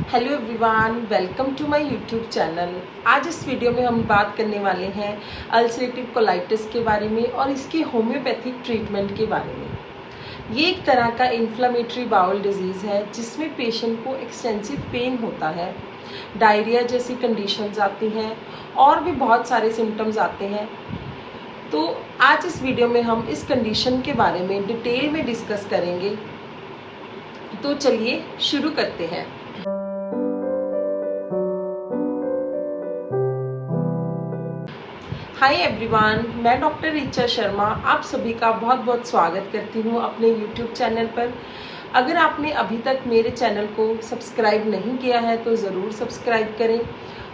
Hello everyone, welcome to my YouTube channel. आज इस वीडियो में हम बात करने वाले हैं अल्सरेटिव कोलाइटिस के बारे में और इसके होम्योपैथिक ट्रीटमेंट के बारे में। ये एक तरह का इन्फ्लेमेटरी बाउल डिजीज़ है जिसमें पेशेंट को एक्सटेंसिव पेन होता है, डायरिया जैसी कंडीशंस आती हैं और भी बहुत सारे सिम्टम्स आते हैं। तो आज इस वीडियो में हम इस कंडीशन के बारे में डिटेल में डिस्कस करेंगे। तो चलिए शुरू करते हैं। हाय एवरीवन, मैं डॉक्टर ऋचा शर्मा आप सभी का बहुत बहुत स्वागत करती हूँ अपने यूट्यूब चैनल पर। अगर आपने अभी तक मेरे चैनल को सब्सक्राइब नहीं किया है तो ज़रूर सब्सक्राइब करें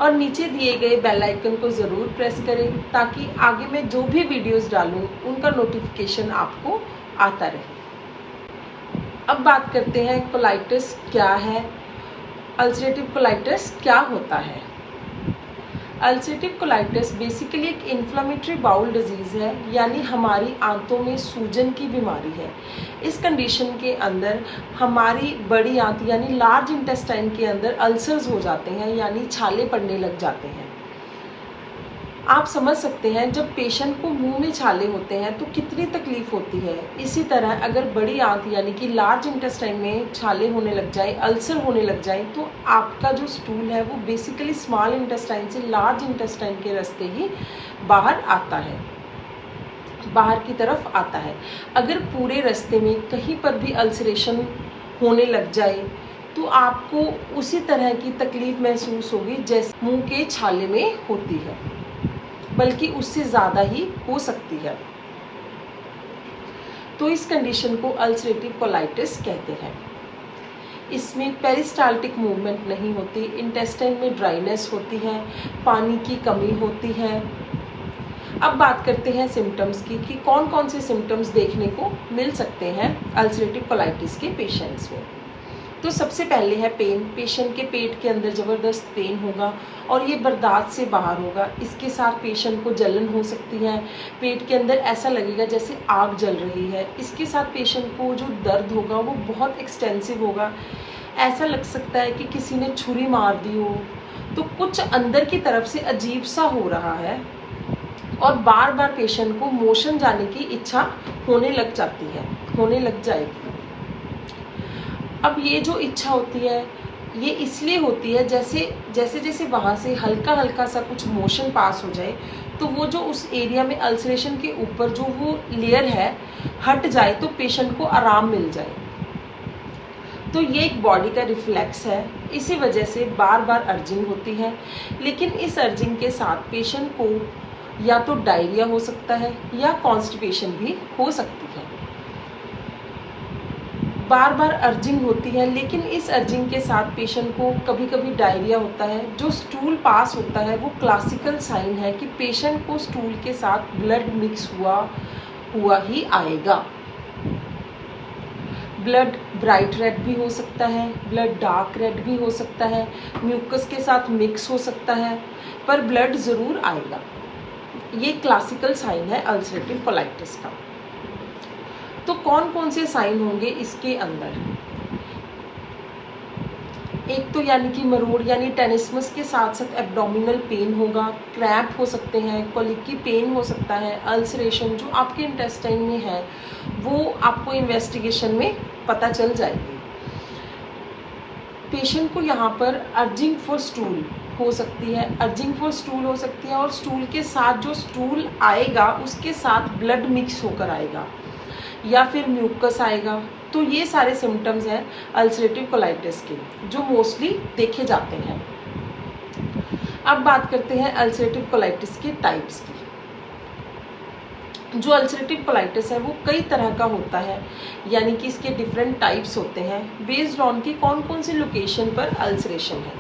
और नीचे दिए गए बेल आइकन को ज़रूर प्रेस करें ताकि आगे मैं जो भी वीडियोस डालूँ उनका नोटिफिकेशन आपको आता रहे। अब बात करते हैं कोलाइटिस क्या है, अल्सरेटिव कोलाइटिस क्या होता है। अल्सरेटिव कोलाइटिस बेसिकली एक इन्फ्लेमेटरी बाउल डिजीज़ है, यानी हमारी आंतों में सूजन की बीमारी है। इस कंडीशन के अंदर हमारी बड़ी आंत यानी लार्ज इंटेस्टाइन के अंदर अल्सर्स हो जाते हैं, यानी छाले पड़ने लग जाते हैं। आप समझ सकते हैं जब पेशेंट को मुंह में छाले होते हैं तो कितनी तकलीफ होती है। इसी तरह अगर बड़ी आंत यानी कि लार्ज इंटेस्टाइन में छाले होने लग जाए, अल्सर होने लग जाए, तो आपका जो स्टूल है वो बेसिकली स्मॉल इंटेस्टाइन से लार्ज इंटेस्टाइन के रास्ते ही बाहर आता है, बाहर की तरफ आता है। अगर पूरे रास्ते में कहीं पर भी अल्सरेशन होने लग जाए तो आपको उसी तरह की तकलीफ महसूस होगी जैसे मुंह के छाले में होती है, बल्कि उससे ज़्यादा ही हो सकती है। तो इस कंडीशन को अल्सरेटिव कोलाइटिस कहते हैं। इसमें पेरिस्टाल्टिक मूवमेंट नहीं होती, इंटेस्टाइन में ड्राइनेस होती है, पानी की कमी होती है। अब बात करते हैं सिम्टम्स की कि कौन कौन से सिम्टम्स देखने को मिल सकते हैं अल्सरेटिव कोलाइटिस के पेशेंट्स में। तो सबसे पहले है पेन। पेशेंट के पेट के अंदर ज़बरदस्त पेन होगा और ये बर्दाश्त से बाहर होगा। इसके साथ पेशेंट को जलन हो सकती है, पेट के अंदर ऐसा लगेगा जैसे आग जल रही है। इसके साथ पेशेंट को जो दर्द होगा वो बहुत एक्सटेंसिव होगा, ऐसा लग सकता है कि किसी ने छुरी मार दी हो। तो कुछ अंदर की तरफ से अजीब सा हो रहा है और बार बार पेशेंट को मोशन जाने की इच्छा होने लग जाएगी। अब ये जो इच्छा होती है ये इसलिए होती है जैसे वहाँ से हल्का हल्का सा कुछ मोशन पास हो जाए तो वो जो उस एरिया में अल्सरेशन के ऊपर जो वो लेयर है हट जाए तो पेशेंट को आराम मिल जाए। तो ये एक बॉडी का रिफ्लेक्स है, इसी वजह से बार बार अर्जिंग होती है। लेकिन इस अर्जिंग के साथ पेशेंट को या तो डायरिया हो सकता है या कॉन्स्टिपेशन भी हो सकती है। बार बार अर्जिंग होती है, लेकिन इस अर्जिंग के साथ पेशेंट को कभी कभी डायरिया होता है। जो स्टूल पास होता है वो क्लासिकल साइन है कि पेशेंट को स्टूल के साथ ब्लड मिक्स हुआ ही आएगा। ब्लड ब्राइट रेड भी हो सकता है, ब्लड डार्क रेड भी हो सकता है, म्यूकस के साथ मिक्स हो सकता है, पर ब्लड ज़रूर आएगा। ये क्लासिकल साइन है अल्सरेटिव कोलाइटिस का। तो कौन कौन से साइन होंगे इसके अंदर? एक तो यानी कि मरोड़ यानी टेनिस्मस के साथ साथ एब्डोमिनल पेन होगा, क्रैम्प हो सकते हैं, कोलिक की पेन हो सकता है। अल्सरेशन जो आपके इंटेस्टाइन में है वो आपको इन्वेस्टिगेशन में पता चल जाएगी। पेशेंट को यहाँ पर अर्जिंग फॉर स्टूल हो सकती है, और स्टूल के साथ जो स्टूल आएगा उसके साथ ब्लड मिक्स होकर आएगा या फिर म्यूकस आएगा। तो ये सारे सिम्टम्स हैं अल्सरेटिव कोलाइटिस के जो मोस्टली देखे जाते हैं। अब बात करते हैं अल्सरेटिव कोलाइटिस के टाइप्स की। जो अल्सरेटिव कोलाइटिस है वो कई तरह का होता है, यानी कि इसके डिफरेंट टाइप्स होते हैं बेस्ड ऑन की कौन कौन सी लोकेशन पर अल्सरेशन है।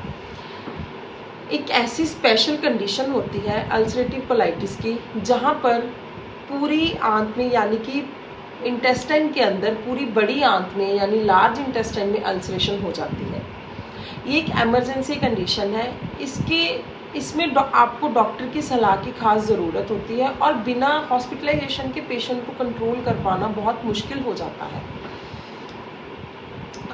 एक ऐसी स्पेशल कंडीशन होती है अल्सरेटिव कोलाइटिस की जहाँ पर पूरी आंत में यानी कि इंटेस्टाइन के अंदर पूरी बड़ी आंत में यानी लार्ज इंटेस्टाइन में अल्सरेशन हो जाती है। ये एक एमरजेंसी कंडीशन है। इसमें आपको डॉक्टर की सलाह की खास ज़रूरत होती है और बिना हॉस्पिटलाइजेशन के पेशेंट को कंट्रोल कर पाना बहुत मुश्किल हो जाता है।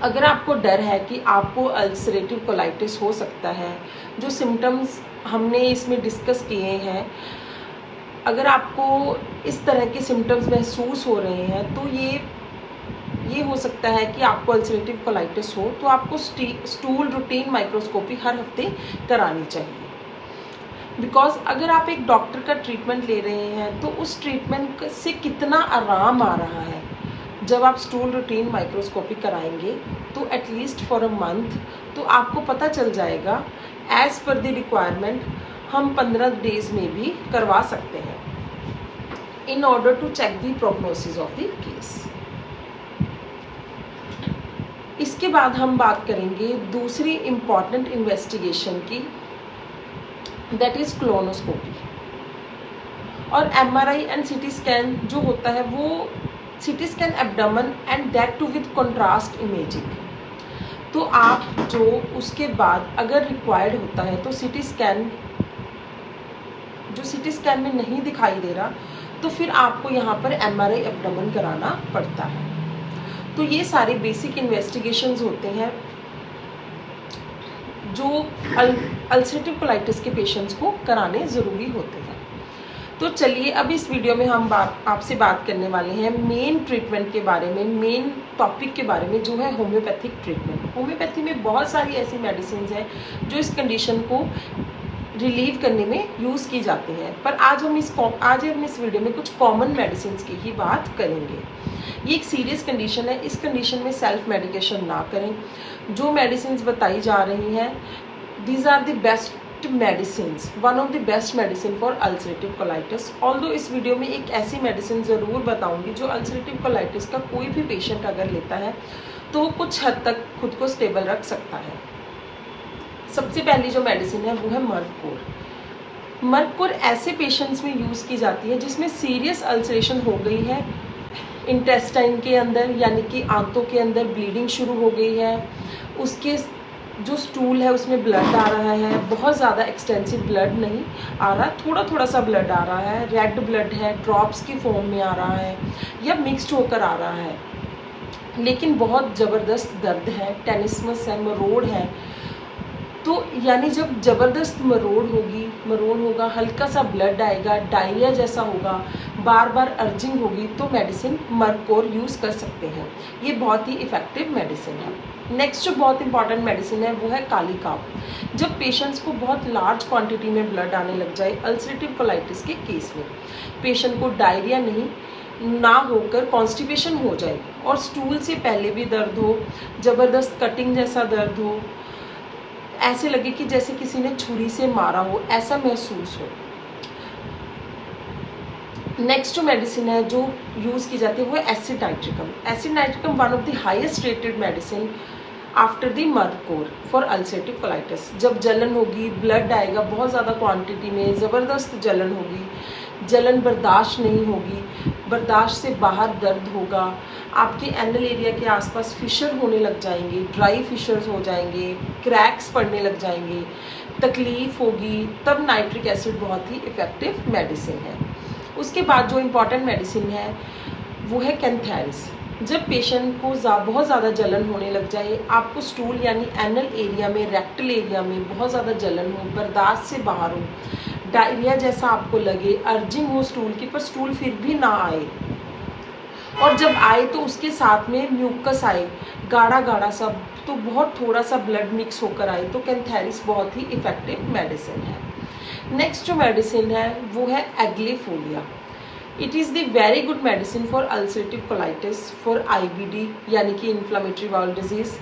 अगर आपको डर है कि आपको अल्सरेटिव कोलाइटिस हो सकता है, जो सिम्टम्स हमने इसमें डिस्कस किए हैं, अगर आपको इस तरह के सिम्टम्स महसूस हो रहे हैं तो ये हो सकता है कि आपको अल्सरेटिव कोलाइटिस हो, तो आपको स्टूल रूटीन माइक्रोस्कोपी हर हफ्ते करानी चाहिए। बिकॉज अगर आप एक डॉक्टर का ट्रीटमेंट ले रहे हैं तो उस ट्रीटमेंट से कितना आराम आ रहा है, जब आप स्टूल रूटीन माइक्रोस्कोपी कराएंगे तो एटलीस्ट फॉर अ मंथ तो आपको पता चल जाएगा। एज पर द रिक्वायरमेंट हम 15 डेज में भी करवा सकते हैं in order to check the prognosis of the case. इसके बाद हम बात करेंगे दूसरी इम्पॉर्टेंट इन्वेस्टिगेशन की, दैट इज कोलोनोस्कोपी। और एमआरआई एंड सीटी स्कैन जो होता है वो CT scan abdomen and that too with contrast imaging. तो आप जो उसके बाद अगर रिक्वायर्ड होता है तो सीटी स्कैन में नहीं दिखाई दे रहा तो फिर आपको यहाँ पर एमआरआई एब्डोमेन कराना पड़ता है। तो ये सारे बेसिक इन्वेस्टिगेशंस होते हैं जो अल्सरेटिव कोलाइटिस के पेशेंट्स को कराने ज़रूरी होते हैं। तो चलिए अब इस वीडियो में हम आपसे बात करने वाले हैं मेन ट्रीटमेंट के बारे में, मेन टॉपिक के बारे में, जो है होम्योपैथिक ट्रीटमेंट। होम्योपैथी में बहुत सारी ऐसी मेडिसिन हैं जो इस कंडीशन को रिलीव करने में यूज़ की जाती हैं, पर आज हम इस वीडियो में कुछ कॉमन मेडिसिन की ही बात करेंगे। ये एक सीरियस कंडीशन है, इस कंडीशन में सेल्फ मेडिकेशन ना करें। जो मेडिसिन बताई जा रही हैं, these are the best medicine, one of the best medicine for ulcerative colitis. Although इस वीडियो में एक ऐसी मेडिसिन ज़रूर बताऊंगी जो अल्सरेटिव कोलाइटिस का कोई भी पेशेंट अगर लेता है तो कुछ हद तक खुद को स्टेबल रख सकता है। सबसे पहली जो मेडिसिन है वो है मर्कोर। मर्कोर ऐसे पेशेंट्स में यूज़ की जाती है जिसमें सीरियस अल्सरेशन हो गई है, इंटेस्टाइन के अंदर यानी कि आंतों के अंदर ब्लीडिंग शुरू हो गई है, उसके जो स्टूल है उसमें ब्लड आ रहा है, बहुत ज़्यादा एक्सटेंसिव ब्लड नहीं आ रहा, थोड़ा थोड़ा सा ब्लड आ रहा है, रेड ब्लड है, ड्रॉप्स की फॉर्म में आ रहा है या मिक्स्ड होकर आ रहा है, लेकिन बहुत ज़बरदस्त दर्द है, टेनिसमस है, मरोड़ है। तो यानी जब ज़बरदस्त मरोड़ होगा, हल्का सा ब्लड आएगा, डायरिया जैसा होगा, बार बार अर्जिंग होगी, तो मेडिसिन मर्कोर यूज़ कर सकते हैं। ये बहुत ही इफ़ेक्टिव मेडिसिन है। नेक्स्ट जो बहुत इंपॉर्टेंट मेडिसिन है वो है काली काव। जब पेशेंट्स को बहुत लार्ज क्वांटिटी में ब्लड आने लग जाए अल्सरेटिव कोलाइटिस के केस में, पेशेंट को डायरिया ना होकर कॉन्स्टिपेशन हो जाए और स्टूल से पहले भी दर्द हो, ज़बरदस्त कटिंग जैसा दर्द हो, ऐसे लगे कि जैसे किसी ने छुरी से मारा हो, ऐसा महसूस हो। नेक्स्ट जो मेडिसिन है जो यूज़ की जाती है वो है acid nitricum. Acid nitricum one of the highest rated medicine after the merc cor for ulcerative colitis. जब जलन होगी, ब्लड आएगा बहुत ज़्यादा क्वांटिटी में, ज़बरदस्त जलन होगी, जलन बर्दाश्त नहीं होगी, बर्दाश्त से बाहर दर्द होगा, आपके एनल एरिया के आसपास फिशर होने लग जाएंगे, ड्राई फिशर्स हो जाएंगे, क्रैक्स पड़ने लग जाएंगे, तकलीफ होगी, तब नाइट्रिक एसिड बहुत ही इफ़ेक्टिव मेडिसिन है। उसके बाद जो इम्पॉर्टेंट मेडिसिन है वो है कैंथेरिस। जब पेशेंट को बहुत ज़्यादा जलन होने लग जाए, आपको स्टूल यानी एनल एरिया में, रेक्टल एरिया में बहुत ज़्यादा जलन हो, बर्दाश्त से बाहर हो, डायरिया जैसा आपको लगे, अर्जिंग हो स्टूल की, पर स्टूल फिर भी ना आए, और जब आए तो उसके साथ में म्यूकस आए, गाढ़ा गाढ़ा सा, तो बहुत थोड़ा सा ब्लड मिक्स होकर आए, तो कैंथेरिस बहुत ही इफ़ेक्टिव मेडिसिन है। नेक्स्ट जो मेडिसिन है वो है aegle folia. It is the very good medicine for ulcerative colitis, for IBD यानी कि इन्फ्लामेटरी बाउल डिजीज़,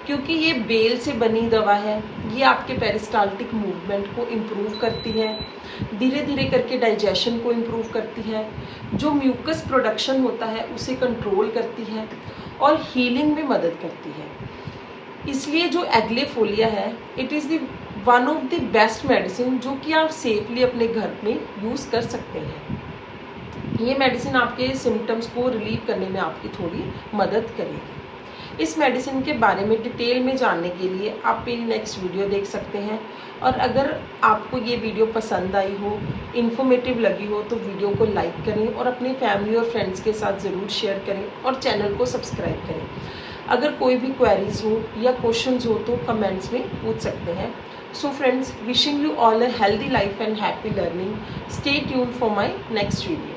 क्योंकि ये बेल से बनी दवा है। ये आपके पेरिस्टाल्टिक मूवमेंट को इम्प्रूव करती है, धीरे धीरे करके डाइजेशन को इम्प्रूव करती है, जो म्यूकस प्रोडक्शन होता है उसे कंट्रोल करती है और हीलिंग में मदद करती है। इसलिए जो एग्लेफोलिया है, it is the one of the best medicine जो कि आप सेफली अपने घर में यूज़ कर सकते हैं। ये मेडिसिन आपके सिम्टम्स को रिलीव करने में आपकी थोड़ी मदद करेगी। इस मेडिसिन के बारे में डिटेल में जानने के लिए आप मेरी नेक्स्ट वीडियो देख सकते हैं, और अगर आपको ये वीडियो पसंद आई हो, इन्फॉर्मेटिव लगी हो, तो वीडियो को लाइक करें और अपनी फैमिली और फ्रेंड्स के साथ ज़रूर शेयर करें और चैनल को सब्सक्राइब करें। अगर कोई भी क्वेरीज हो या क्वेश्चंस हो तो कमेंट्स में पूछ सकते हैं। So friends, wishing you all a healthy life and happy learning. Stay tuned for my next video.